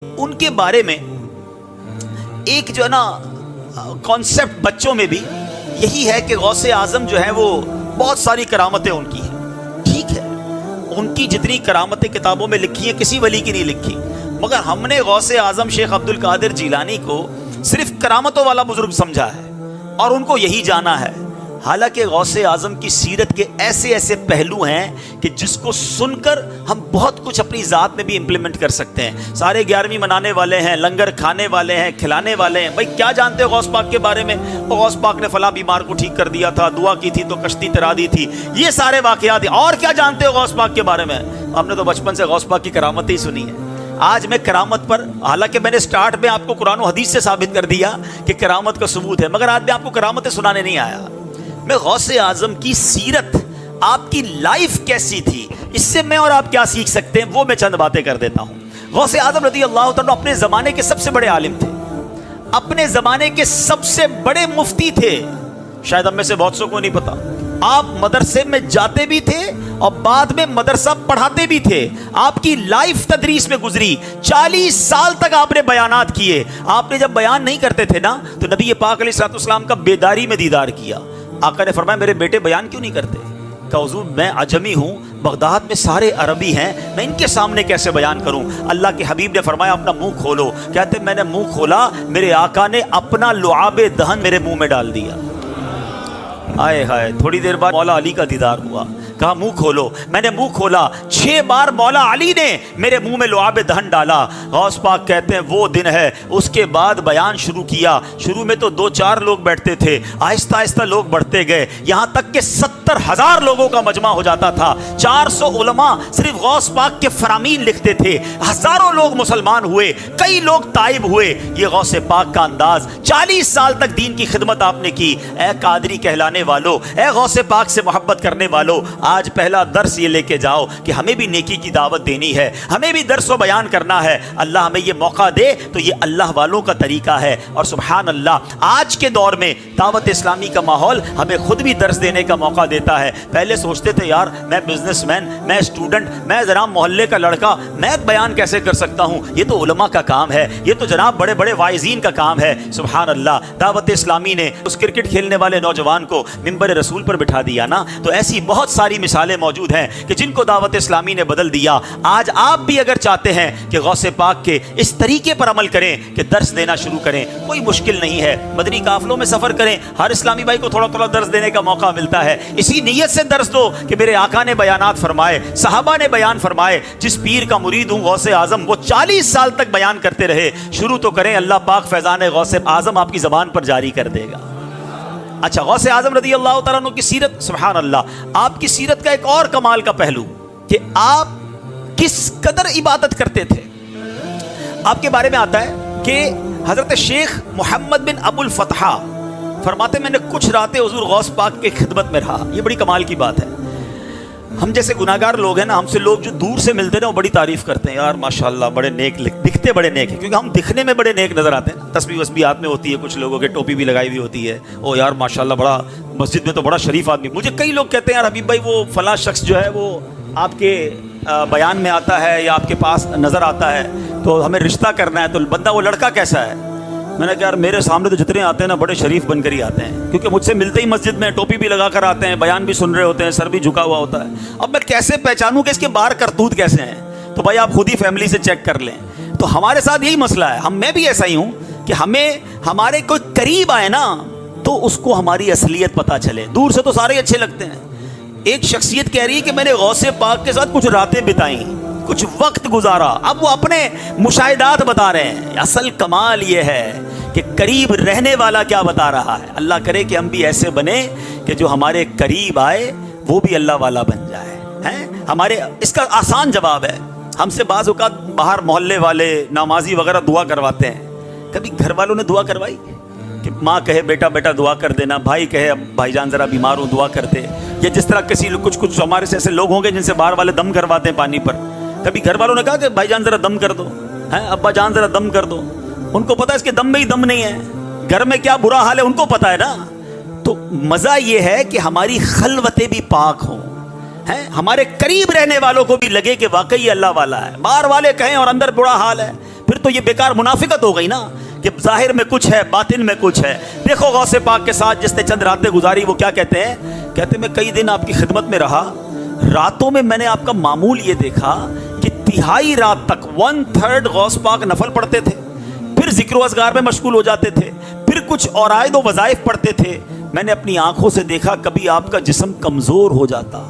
ان کے بارے میں ایک جو ہے نا کانسیپٹ بچوں میں بھی یہی ہے کہ غوث اعظم جو ہے وہ بہت ساری کرامتیں ان کی ہیں. ٹھیک ہے، ان کی جتنی کرامتیں کتابوں میں لکھی ہیں کسی ولی کی نہیں لکھی، مگر ہم نے غوث اعظم شیخ عبد القادر جیلانی کو صرف کرامتوں والا بزرگ سمجھا ہے اور ان کو یہی جانا ہے. حالانکہ غوث اعظم کی سیرت کے ایسے ایسے پہلو ہیں کہ جس کو سن کر ہم بہت کچھ اپنی ذات میں بھی امپلیمنٹ کر سکتے ہیں. سارے 11ویں منانے والے ہیں، لنگر کھانے والے ہیں، کھلانے والے ہیں. بھائی کیا جانتے ہو غوث پاک کے بارے میں؟ غوث پاک نے فلاں بیمار کو ٹھیک کر دیا تھا، دعا کی تھی تو کشتی ترا دی تھی، یہ سارے واقعات. اور کیا جانتے ہو غوث پاک کے بارے میں؟ ہم نے تو بچپن سے غوث پاک کی کرامتیں ہی سنی ہیں. آج میں کرامت پر، حالانکہ میں نے سٹارٹ میں آپ کو قرآن و حدیث سے ثابت کر دیا کہ کرامت کا ثبوت ہے، مگر آج میں آپ کو کرامتیں سنانے نہیں آیا. میں غوث اعظم کی سیرت، آپ کی لائف کیسی تھی، اس سے میں اور آپ کیا سیکھ سکتے ہیں، وہ میں چند باتیں کر دیتا ہوں. غوث اعظم رضی اللہ تعالیٰ اپنے زمانے کے سب سے بڑے عالم تھے، اپنے زمانے کے سب سے بڑے مفتی تھے. شاید ہم میں سے بہت سو کو نہیں پتا. آپ مدرسے میں جاتے بھی تھے اور بعد میں مدرسہ پڑھاتے بھی تھے. آپ کی لائف تدریس میں گزری. 40 سال تک آپ نے بیانات کیے. آپ نے جب بیان نہیں کرتے تھے نا تو نبی پاک علیہ الصلوۃ والسلام کا بیداری میں دیدار کیا. آقا نے فرمایا میرے بیٹے بیان کیوں نہیں کرتے؟ کہ حضور میں عجمی ہوں، بغداد میں سارے عربی ہیں، میں ان کے سامنے کیسے بیان کروں؟ اللہ کے حبیب نے فرمایا اپنا منہ کھولو. کہتے میں نے منہ کھولا، میرے آقا نے اپنا لعاب دہن میرے منہ میں ڈال دیا. آئے ہائے. تھوڑی دیر بعد مولا علی کا دیدار ہوا. کہا منہ کھولو. میں نے منہ کھولا، 6 بار مولا علی نے میرے منہ میں لعاب دہن ڈالا. غوث پاک کہتے ہیں وہ دن ہے. اس کے بعد بیان شروع کیا. شروع میں تو 2-4 لوگ بیٹھتے تھے، آہستہ آہستہ لوگ بڑھتے گئے، یہاں تک کہ 70,000 لوگوں کا مجمع ہو جاتا تھا. 400 علماء صرف غوث پاک کے فرامین لکھتے تھے. ہزاروں لوگ مسلمان ہوئے، کئی لوگ تائب ہوئے. یہ غوث پاک کا انداز. 40 سال تک دین کی خدمت آپ نے کی. اے قادری کہلانے والو، اے غوث پاک سے محبت کرنے والو، آج پہلا درس یہ لے کے جاؤ کہ ہمیں بھی نیکی کی دعوت دینی ہے، ہمیں بھی درس و بیان کرنا ہے. اللہ ہمیں یہ موقع دے تو یہ اللہ والوں کا طریقہ ہے. اور سبحان اللہ، آج کے دور میں دعوت اسلامی کا ماحول ہمیں خود بھی درس دینے کا موقع دیتا ہے. پہلے سوچتے تھے یار میں بزنس مین، میں اسٹوڈنٹ، میں ذرا محلے کا لڑکا، میں بیان کیسے کر سکتا ہوں؟ یہ تو علماء کا کام ہے، یہ تو جناب بڑے بڑے واعظین کا کام ہے. سبحان اللہ. دعوت اسلامی نے اس کرکٹ کھیلنے والے نوجوان کو منبر رسول پر بٹھا دیا نا. تو ایسی بہت ساری مثالیں موجود ہیں کہ جن کو دعوت اسلامی نے بدل دیا. آج آپ بھی اگر چاہتے ہیں کہ غوث پاک کے اس طریقے پر عمل کریں کہ درس دینا شروع کریں، کوئی مشکل نہیں ہے. مدنی قافلوں میں سفر کریں، ہر اسلامی بھائی کو تھوڑا تھوڑا درس دینے کا موقع ملتا ہے. اسی نیت سے درس دو کہ میرے آقا نے بیانات فرمائے، صحابہ نے بیان فرمائے. جس پیر کا مرید ہوں غوث اعظم، وہ 40 سال تک بیان کرتے رہے. شروع تو کریں، اللہ پاک فیضان غوث اعظم آپ کی زبان پر جاری کر دے گا. اچھا، غوث اعظم رضی اللہ تعالیٰ عنہ کی سیرت. سبحان اللہ. آپ کی سیرت کا ایک اور کمال کا پہلو کہ آپ کس قدر عبادت کرتے تھے. آپ کے بارے میں آتا ہے کہ حضرت شیخ محمد بن ابو الفتح فرماتے میں نے کچھ راتیں حضور غوث پاک کی خدمت میں رہا. یہ بڑی کمال کی بات ہے. ہم جیسے گناہگار لوگ ہیں نا، ہم سے لوگ جو دور سے ملتے ہیں وہ بڑی تعریف کرتے ہیں، یار ماشاءاللہ بڑے نیک، دکھتے بڑے نیک ہیں، کیونکہ ہم دکھنے میں بڑے نیک نظر آتے ہیں. تسبیح وسبیح ہاتھ میں ہوتی ہے، کچھ لوگوں کے ٹوپی بھی لگائی ہوئی ہوتی ہے، او یار ماشاءاللہ بڑا مسجد میں تو بڑا شریف آدمی. مجھے کئی لوگ کہتے ہیں یار حبیب بھائی وہ فلاں شخص جو ہے وہ آپ کے بیان میں آتا ہے یا آپ کے پاس نظر آتا ہے تو ہمیں رشتہ کرنا ہے، تو بندہ وہ لڑکا کیسا ہے؟ میں نے کہا یار میرے سامنے تو جتنے آتے ہیں نا بڑے شریف بن کر ہی آتے ہیں، کیونکہ مجھ سے ملتے ہی مسجد میں ٹوپی بھی لگا کر آتے ہیں، بیان بھی سن رہے ہوتے ہیں، سر بھی جھکا ہوا ہوتا ہے. اب میں کیسے پہچانوں کہ اس کے باہر کرتوت کیسے ہیں؟ تو بھائی آپ خود ہی فیملی سے چیک کر لیں. تو ہمارے ساتھ یہی مسئلہ ہے. میں بھی ایسا ہی ہوں کہ ہمارے کوئی قریب آئے نا تو اس کو ہماری اصلیت پتہ چلے. دور سے تو سارے ہی اچھے لگتے ہیں. ایک شخصیت کہہ رہی ہے کہ میں نے غوث پاک کے ساتھ کچھ راتیں بتائیں، کچھ وقت گزارا. اب وہ اپنے مشاہدات بتا رہے ہیں. اصل کمال یہ ہے کہ قریب رہنے والا کیا بتا رہا ہے. اللہ کرے کہ ہم بھی ایسے بنے کہ جو ہمارے قریب آئے وہ بھی اللہ والا بن جائے. ہمارے اس کا آسان جواب ہے. ہم سے بعض اوقات باہر محلے والے نمازی وغیرہ دعا کرواتے ہیں. کبھی گھر والوں نے دعا کروائی کہ ماں کہے بیٹا بیٹا دعا کر دینا، بھائی کہے بھائی جان ذرا بیمار ہوں دعا کرتے، یا جس طرح کچھ ہمارے سے ایسے لوگ ہوں گے جن سے باہر والے دم کرواتے ہیں پانی پر. کبھی گھر والوں نے کہا کہ بھائی جان ذرا دم کر دو، ابا جان ذرا دم کر دو. ان کو پتا ہے اس کے دم میں ہی دم نہیں ہے، گھر میں کیا برا حال ہے ان کو پتا ہے نا. تو مزہ یہ ہے کہ ہماری خلوتیں بھی پاک ہوں، ہمارے قریب رہنے والوں کو بھی لگے کہ واقعی اللہ والا ہے. باہر والے کہیں اور اندر برا حال ہے، پھر تو یہ بیکار منافقت ہو گئی نا کہ ظاہر میں کچھ ہے باطن میں کچھ ہے. دیکھو غوث پاک کے ساتھ جس نے چند راتیں گزاری وہ کیا کہتے ہیں؟ کہتے ہیں میں کئی دن آپ کی خدمت میں رہا, راتوں میں میں نے آپ کا معمول یہ دیکھا کہ تہائی رات تک 1/3 غوث پاک نفل پڑھتے تھے, پھر ذکر و اذکار میں مشغول ہو جاتے تھے, پھر کچھ عرائض و وظائف پڑھتے تھے. میں نے اپنی آنکھوں سے دیکھا کبھی آپ کا جسم کمزور ہو جاتا,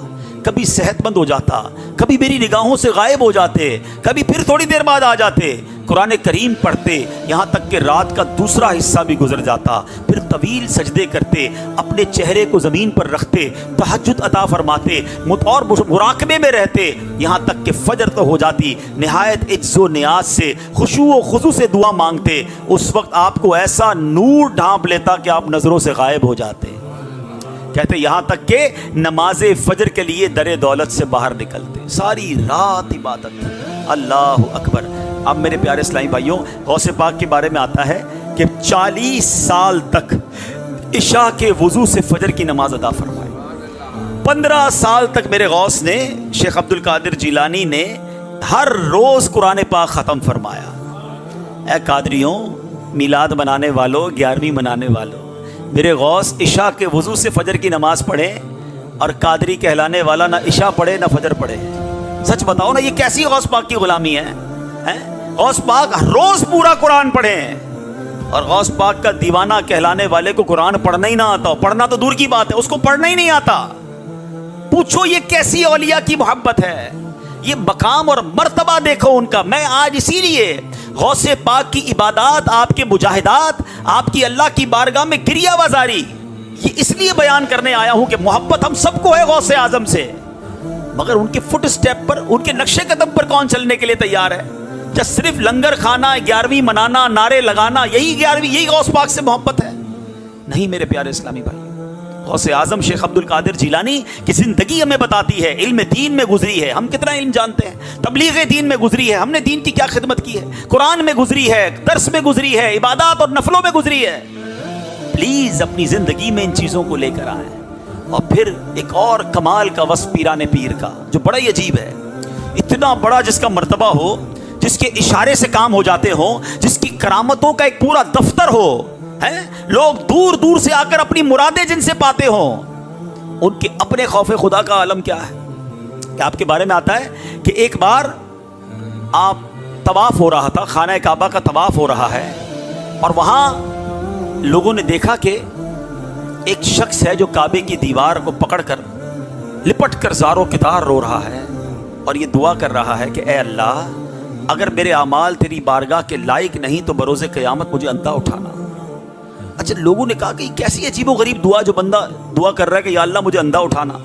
کبھی صحت مند ہو جاتا, کبھی میری نگاہوں سے غائب ہو جاتے, کبھی پھر تھوڑی دیر بعد آ جاتے, قرآن کریم پڑھتے, یہاں تک کہ رات کا دوسرا حصہ بھی گزر جاتا, پھر طویل سجدے کرتے, اپنے چہرے کو زمین پر رکھتے, تہجد عطا فرماتے اور مراقبے میں رہتے, یہاں تک کہ فجر تو ہو جاتی, نہایت عجز و نیاز سے خشوع و خضوع سے دعا مانگتے. اس وقت آپ کو ایسا نور ڈھانپ لیتا کہ آپ نظروں سے غائب ہو جاتے. کہتے یہاں تک کہ نماز فجر کے لیے در دولت سے باہر نکلتے, ساری رات عبادت. اللہ اکبر. اب میرے پیارے اسلامی بھائیوں, غوث پاک کے بارے میں آتا ہے کہ 40 سال تک عشاء کے وضو سے فجر کی نماز ادا فرمائی. 15 سال تک میرے غوث نے, شیخ عبد القادر جیلانی نے, ہر روز قرآن پاک ختم فرمایا. اے قادریوں, میلاد منانے والوں, 11ویں منانے والوں, میرے غوث عشاء کے وضو سے فجر کی نماز پڑھے, اور قادری کہلانے والا نہ عشاء پڑھے نہ فجر پڑھے. سچ بتاؤ نا, یہ کیسی غوث پاک کی غلامی ہے؟ غوث پاک روز پورا قرآن پڑھے, اور غوث پاک کا دیوانہ کہلانے والے کو قرآن پڑھنا ہی نہ آتا. پڑھنا تو دور کی بات ہے, اس کو پڑھنا ہی نہیں آتا. پوچھو یہ کیسی اولیاء کی محبت ہے, یہ مقام اور مرتبہ دیکھو ان کا. میں آج اسی لیے غوث پاک کی عبادات, آپ کے مجاہدات, آپ کی اللہ کی بارگاہ میں گریہ وزاری, یہ اس لیے بیان کرنے آیا ہوں کہ محبت ہم سب کو ہے غوث اعظم سے, مگر ان کے فٹ سٹیپ پر, ان کے نقش قدم پر کون چلنے کے لیے تیار ہے؟ جب صرف لنگر کھانا, 11ویں منانا, نعرے لگانا, یہی غوث پاک سے محبت ہے؟ نہیں میرے پیارے اسلامی بھائی. غوث اعظم شیخ عبد القادر جیلانی کی زندگی ہمیں بتاتی ہے, علم دین میں گزری ہے, ہم کتنا علم جانتے ہیں, تبلیغ دین میں گزری ہے, ہم نے دین کی کیا خدمت کی ہے, قرآن میں گزری ہے, درس میں گزری ہے, عبادات اور نفلوں میں گزری ہے. پلیز اپنی زندگی میں ان چیزوں کو لے کر آئیں. اور پھر ایک اور کمال کا وصف پیران پیر کا جو بڑا ہی عجیب ہے, اتنا بڑا جس کا مرتبہ ہو, جس کے اشارے سے کام ہو جاتے ہوں, جس کی کرامتوں کا ایک پورا دفتر ہو, لوگ دور دور سے آ کر اپنی مرادیں جن سے پاتے ہوں. ان کے اپنے خوف خدا کا عالم کیا ہے کہ آپ کے بارے میں آتا ہے کہ ایک بار آپ طواف ہو رہا تھا, خانہ کعبہ کا طواف ہو رہا ہے, اور وہاں لوگوں نے دیکھا کہ ایک شخص ہے جو کعبے کی دیوار کو پکڑ کر لپٹ کر زاروں کتار رو رہا ہے, اور یہ دعا کر رہا ہے کہ اے اللہ, اگر میرے اعمال تیری بارگاہ کے لائق نہیں تو بروز قیامت مجھے اندھا اٹھانا. اچھا, لوگوں نے کہا کہ کیسی عجیب و غریب دعا, جو بندہ دعا کر رہا ہے کہ یا اللہ مجھے اندھا اٹھانا.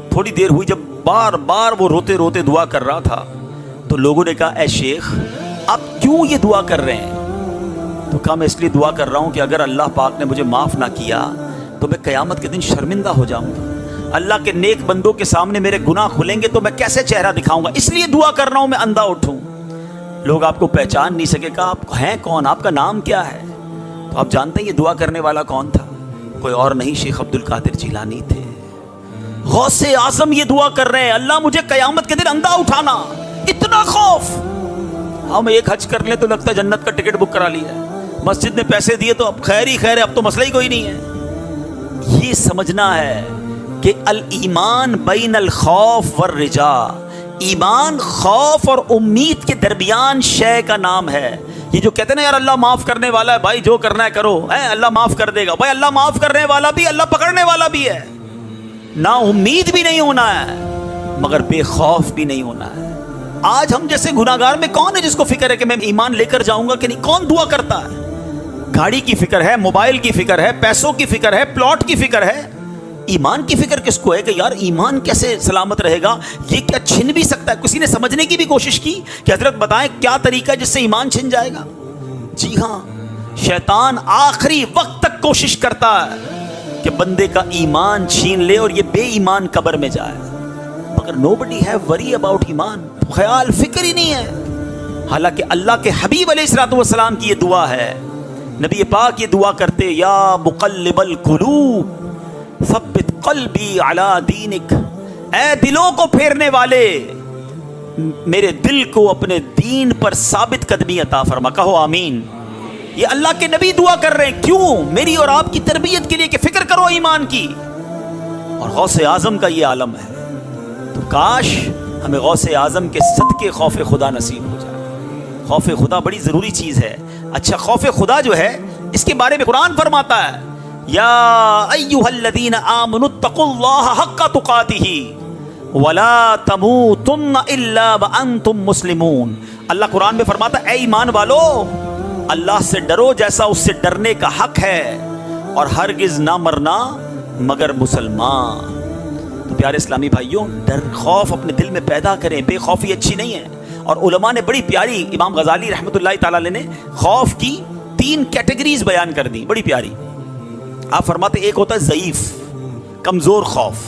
تھوڑی دیر ہوئی, جب بار بار وہ روتے روتے دعا کر رہا تھا, تو لوگوں نے کہا اے شیخ آپ کیوں یہ دعا کر رہے ہیں؟ تو کہا میں اس لیے دعا کر رہا ہوں کہ اگر اللہ پاک نے مجھے معاف نہ کیا تو میں قیامت کے دن شرمندہ ہو جاؤں گا. اللہ کے نیک بندوں کے سامنے میرے گناہ کھلیں گے تو میں کیسے چہرہ دکھاؤں گا, اس لیے دعا کر رہا ہوں میں اندھا اٹھوں. لوگ آپ کو پہچان نہیں سکے. کہا آپ ہیں کون, آپ کا نام کیا ہے؟ تو آپ جانتے ہیں یہ دعا کرنے والا کون تھا؟ کوئی اور نہیں, شیخ عبد القادر جیلانی تھے. غوث اعظم یہ دعا کر رہے ہیں, اللہ مجھے قیامت کے دن اندھا اٹھانا. اتنا خوف. ہم ایک حج کر لیں تو لگتا ہے جنت کا ٹکٹ بک کرا لیا ہے, مسجد میں پیسے دیے تو اب خیر ہی خیر ہے, اب تو مسئلہ ہی کوئی نہیں ہے. یہ سمجھنا ہے کہ الایمان بین الخوف والرجاء, ایمان خوف اور امید کے درمیان شے کا نام ہے. یہ جو کہتے ہیں نا یار اللہ معاف کرنے والا ہے, بھائی جو کرنا ہے کرو, اللہ معاف کر دے گا. بھائی اللہ معاف کرنے والا بھی, اللہ پکڑنے والا بھی ہے. نا امید بھی نہیں ہونا ہے مگر بے خوف بھی نہیں ہونا ہے. آج ہم جیسے گناہگار میں کون ہے جس کو فکر ہے کہ میں ایمان لے کر جاؤں گا کہ نہیں؟ کون دعا کرتا ہے؟ گاڑی کی فکر ہے, موبائل کی فکر ہے, پیسوں کی فکر ہے, پلاٹ کی فکر ہے. ایمان کی فکر کس کو ہے کہ یار ایمان کیسے سلامت رہے گا, یہ کیا چھن بھی سکتا ہے؟ کسی نے سمجھنے کی بھی کوشش کی کہ حضرت بتائیں کیا طریقہ ہے جس سے ایمان چھن جائے گا؟ جی ہاں, شیطان آخری وقت تک کوشش کرتا ہے کہ بندے کا ایمان چھین لے اور یہ بے ایمان قبر میں جائے, مگر nobody have worry about ایمان, خیال فکر ہی نہیں ہے. حالانکہ اللہ کے حبیب علیہ الصلوۃ والسلام کی یہ دعا ہے, نبی پاک یہ دعا کرتے, یا مقلب القلوب ثبت قلبی علی دینک, اے دلوں کو پھیرنے والے میرے دل کو اپنے دین پر ثابت قدمی عطا فرما. کہو آمین. یہ اللہ کے نبی دعا کر رہے ہیں. کیوں؟ میری اور آپ کی تربیت کے لیے کہ فکر کرو ایمان کی. اور غوث اعظم کا یہ عالم ہے. تو کاش ہمیں غوث اعظم کے صدقے خوف خدا نصیب ہو جائے. خوف خدا بڑی ضروری چیز ہے. اچھا، خوف خدا جو ہے اس کے بارے میں قرآن فرماتا ہے یا ایھا الذین آمنوا اتقوا اللہ حق تقاتہ ولا تموتن الا وانتم مسلمون. اللہ قرآن میں فرماتا ہے اے ایمان والو، اللہ سے ڈرو جیسا اس سے ڈرنے کا حق ہے، اور ہرگز نہ مرنا مگر مسلمان. تو پیارے اسلامی بھائیوں، ڈر خوف اپنے دل میں پیدا کریں. بے خوفی اچھی نہیں ہے. اور علماء نے بڑی پیاری، امام غزالی رحمۃ اللہ تعالی علیہ نے خوف کی 3 کیٹیگریز بیان کر دی، بڑی پیاری. آپ فرماتے ایک ہوتا ہے ضعیف کمزور خوف،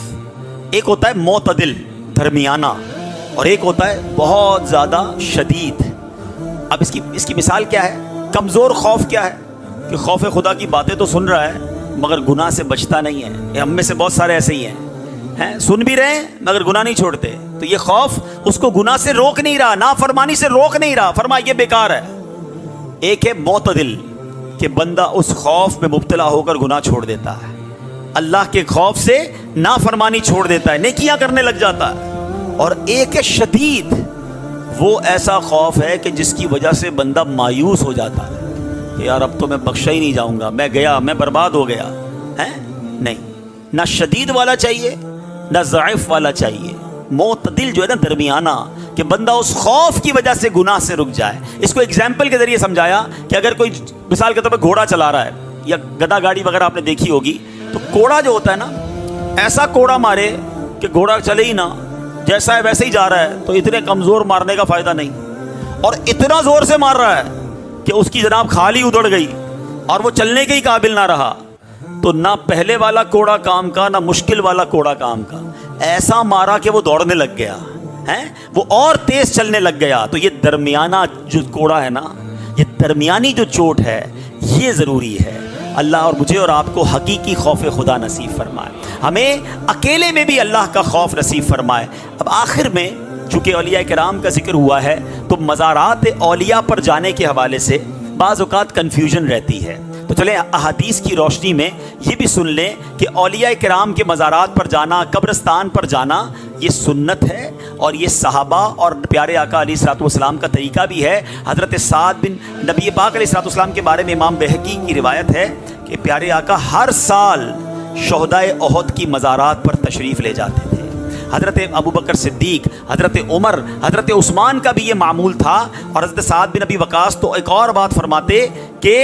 ایک ہوتا ہے معتدل درمیانہ، اور ایک ہوتا ہے بہت زیادہ شدید. اب اس کی مثال کیا ہے؟ کمزور خوف کیا ہے؟ کہ خوف خدا کی باتیں تو سن رہا ہے مگر گناہ سے بچتا نہیں ہے. یہ ہم میں سے بہت سارے ایسے ہی ہیں، سن بھی رہے ہیں مگر گناہ نہیں چھوڑتے. تو یہ خوف اس کو گناہ سے روک نہیں رہا، نافرمانی سے روک نہیں رہا. فرمایا یہ بیکار ہے. ایک ہے معتدل کہ بندہ اس خوف میں مبتلا ہو کر گناہ چھوڑ دیتا ہے، اللہ کے خوف سے نافرمانی چھوڑ دیتا ہے، نیکیاں کرنے لگ جاتا ہے. اور ایک ہے شدید، وہ ایسا خوف ہے کہ جس کی وجہ سے بندہ مایوس ہو جاتا ہے کہ یار اب تو میں بخشا ہی نہیں جاؤں گا، میں گیا، میں برباد ہو گیا. نہیں، نہ شدید والا چاہیے نہ ضعیف والا چاہیے. معتدل جو ہے نا درمیانہ، کہ بندہ اس خوف کی وجہ سے گناہ سے رک جائے. اس کو ایگزامپل کے ذریعے سمجھایا کہ اگر کوئی مثال کے طور پہ گھوڑا چلا رہا ہے یا گدا گاڑی وغیرہ آپ نے دیکھی ہوگی، تو کوڑا جو ہوتا ہے نا، ایسا کوڑا مارے کہ گھوڑا چلے ہی نہ، جیسا ہے ویسے ہی جا رہا ہے، تو اتنے کمزور مارنے کا فائدہ نہیں. اور اتنا زور سے مار رہا ہے کہ اس کی جناب کھال ہی ادڑ گئی اور وہ چلنے کے ہی قابل نہ رہا. تو نہ پہلے والا کوڑا کام کا نہ مشکل والا کوڑا کام کا. ایسا مارا کہ وہ دوڑنے لگ گیا، وہ اور تیز چلنے لگ گیا. تو یہ درمیانہ جو کوڑا ہے نا، یہ درمیانی جو چوٹ ہے، یہ ضروری ہے. اللہ اور مجھے اور آپ کو حقیقی خوف خدا نصیب فرمائے. ہمیں اکیلے میں بھی اللہ کا خوف نصیب فرمائے. اب آخر میں چونکہ اولیاء کرام کا ذکر ہوا ہے، تو مزارات اولیاء پر جانے کے حوالے سے بعض اوقات کنفیوژن رہتی ہے. تو چلیں احادیث کی روشنی میں یہ بھی سن لیں کہ اولیاء کرام کے مزارات پر جانا، قبرستان پر جانا، یہ سنت ہے، اور یہ صحابہ اور پیارے آقا علیہ الصلوۃ والسلام کا طریقہ بھی ہے. حضرت سعد بن نبی پاک علیہ الصلوۃ والسلام کے بارے میں امام بہقی کی روایت ہے کہ پیارے آقا ہر سال شہدائے احد کی مزارات پر تشریف لے جاتے تھے. حضرت ابو بکر صدیق، حضرت عمر، حضرت عثمان کا بھی یہ معمول تھا. اور حضرت سعد بن ابی وقاص تو ایک اور بات فرماتے کہ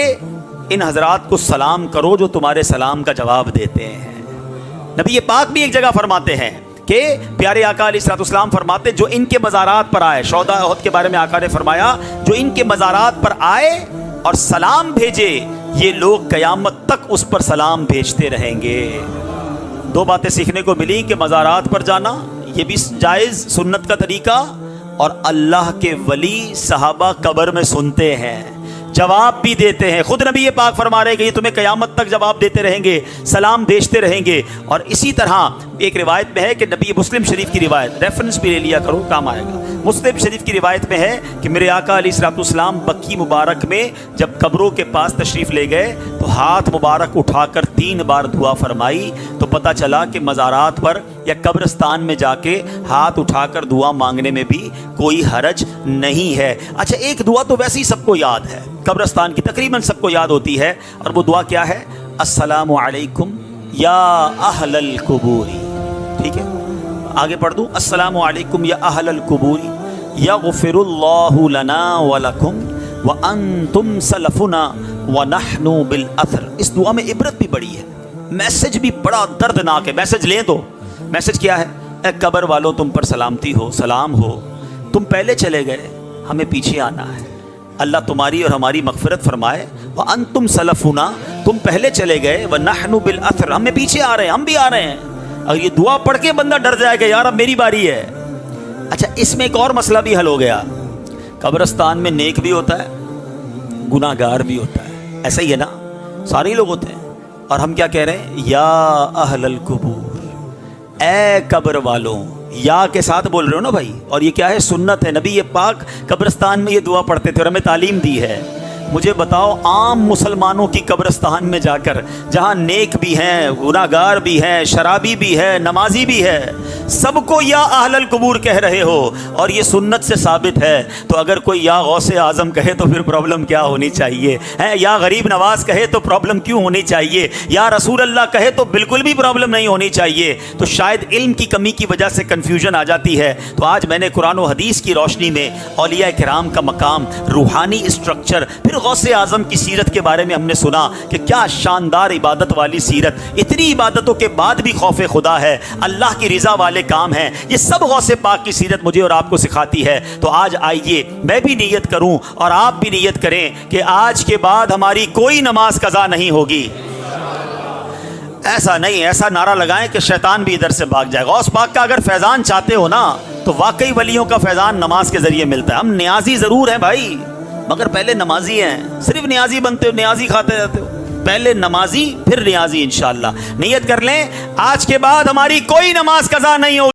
ان حضرات کو سلام کرو جو تمہارے سلام کا جواب دیتے ہیں. نبی پاک بھی ایک جگہ فرماتے ہیں کہ پیارے آقا علیہ الصلوۃ والسلام فرماتے جو ان کے مزارات پر آئے، شہداء احد کے بارے میں آقا نے فرمایا جو ان کے مزارات پر آئے اور سلام بھیجے، یہ لوگ قیامت تک اس پر سلام بھیجتے رہیں گے. 2 باتیں سیکھنے کو ملی کہ مزارات پر جانا یہ بھی جائز سنت کا طریقہ، اور اللہ کے ولی صحابہ قبر میں سنتے ہیں، جواب بھی دیتے ہیں. خود نبی پاک فرما رہے ہیں کہ یہ تمہیں قیامت تک جواب دیتے رہیں گے، سلام بھیجتے رہیں گے. اور اسی طرح ایک روایت میں ہے کہ نبی مسلم شریف کی روایت، ریفرنس بھی لے لیا کرو کام آئے گا. مسلم شریف کی روایت میں ہے کہ میرے آقا علیہ الصلوۃ والسلام بقی مبارک میں جب قبروں کے پاس تشریف لے گئے تو ہاتھ مبارک اٹھا کر 3 بار دعا فرمائی. تو پتہ چلا کہ مزارات پر یا قبرستان میں جا کے ہاتھ اٹھا کر دعا مانگنے میں بھی کوئی حرج نہیں ہے. اچھا، ایک دعا تو ویسے ہی سب کو یاد ہے، قبرستان کی تقریباً سب کو یاد ہوتی ہے، اور وہ دعا کیا ہے؟ السلام علیکم یا اہل القبور. ٹھیک ہے، آگے پڑھ دوں. السلام علیکم یا اہل القبور یغفر اللہ لنا ولکم وانتم سلفنا ونحن بالاثر. اس دعا میں عبرت بھی بڑی ہے، میسج بھی بڑا دردناک ہے. میسج لیں تو میسج کیا ہے؟ اے قبر والوں تم پر سلامتی ہو، سلام ہو، تم پہلے چلے گئے، ہمیں پیچھے آنا ہے. اللہ تمہاری اور ہماری مغفرت فرمائے. وانتم سلفنا، تم پہلے چلے گئے، ونحن بالاثر، ہمیں پیچھے آ رہے ہیں، ہم بھی آ رہے ہیں. اگر یہ دعا پڑھ کے بندہ ڈر جائے گا یار اب میری باری ہے. اچھا، اس میں ایک اور مسئلہ بھی حل ہو گیا. قبرستان میں نیک بھی ہوتا ہے، گناہ گار بھی ہوتا ہے، ایسا ہی ہے نا، سارے ہی لوگ ہوتے ہیں. اور ہم کیا کہہ رہے ہیں؟ یا اہل القبور، اے قبر والوں، یا کے ساتھ بول رہے ہو نا بھائی, اور یہ کیا ہے؟ سنت ہے. نبی پاک قبرستان میں یہ دعا پڑھتے تھے اور ہمیں تعلیم دی ہے. مجھے بتاؤ عام مسلمانوں کی قبرستان میں جا کر, جہاں نیک بھی ہیں, گناہ گار بھی ہیں, شرابی بھی ہے, نمازی بھی ہے, سب کو یا اہل القبور کہہ رہے ہو, اور یہ سنت سے ثابت ہے. تو اگر کوئی یا غوث اعظم کہے تو پھر پرابلم کیا ہونی چاہیے ہے؟ یا غریب نواز کہے تو پرابلم کیوں ہونی چاہیے؟ یا رسول اللہ کہے تو بالکل بھی پرابلم نہیں ہونی چاہیے. تو شاید علم کی کمی کی وجہ سے کنفیوژن آ جاتی ہے. تو آج میں نے قرآن و حدیث کی روشنی میں اولیاء کرام کا مقام, روحانی اسٹرکچر, پھر غوث اعظم کی سیرت کے بارے میں ہم نے سنا کہ کیا شاندار عبادت والی سیرت, اتنی عبادتوں کے بعد بھی خوف خدا ہے, اللہ کی رضا والے کام ہیں. یہ سب غوث پاک کی سیرت مجھے اور آپ کو سکھاتی ہے. تو آج آئیے میں بھی نیت کروں اور آپ بھی نیت کریں کہ آج کے بعد ہماری کوئی نماز قضا نہیں ہوگی. ایسا نہیں, ایسا نعرہ لگائیں کہ شیطان بھی ادھر سے بھاگ جائے. غوث پاک کا اگر فیضان چاہتے ہو نا تو واقعی ولیوں کا فیضان نماز کے ذریعے ملتا ہے. ہم نیازی ضرور ہیں بھائی, مگر پہلے نمازی ہیں. صرف نیازی بنتے ہو, نیازی کھاتے رہتے ہو. پہلے نمازی پھر نیازی. انشاءاللہ نیت کر لیں آج کے بعد ہماری کوئی نماز قضا نہیں ہوگی.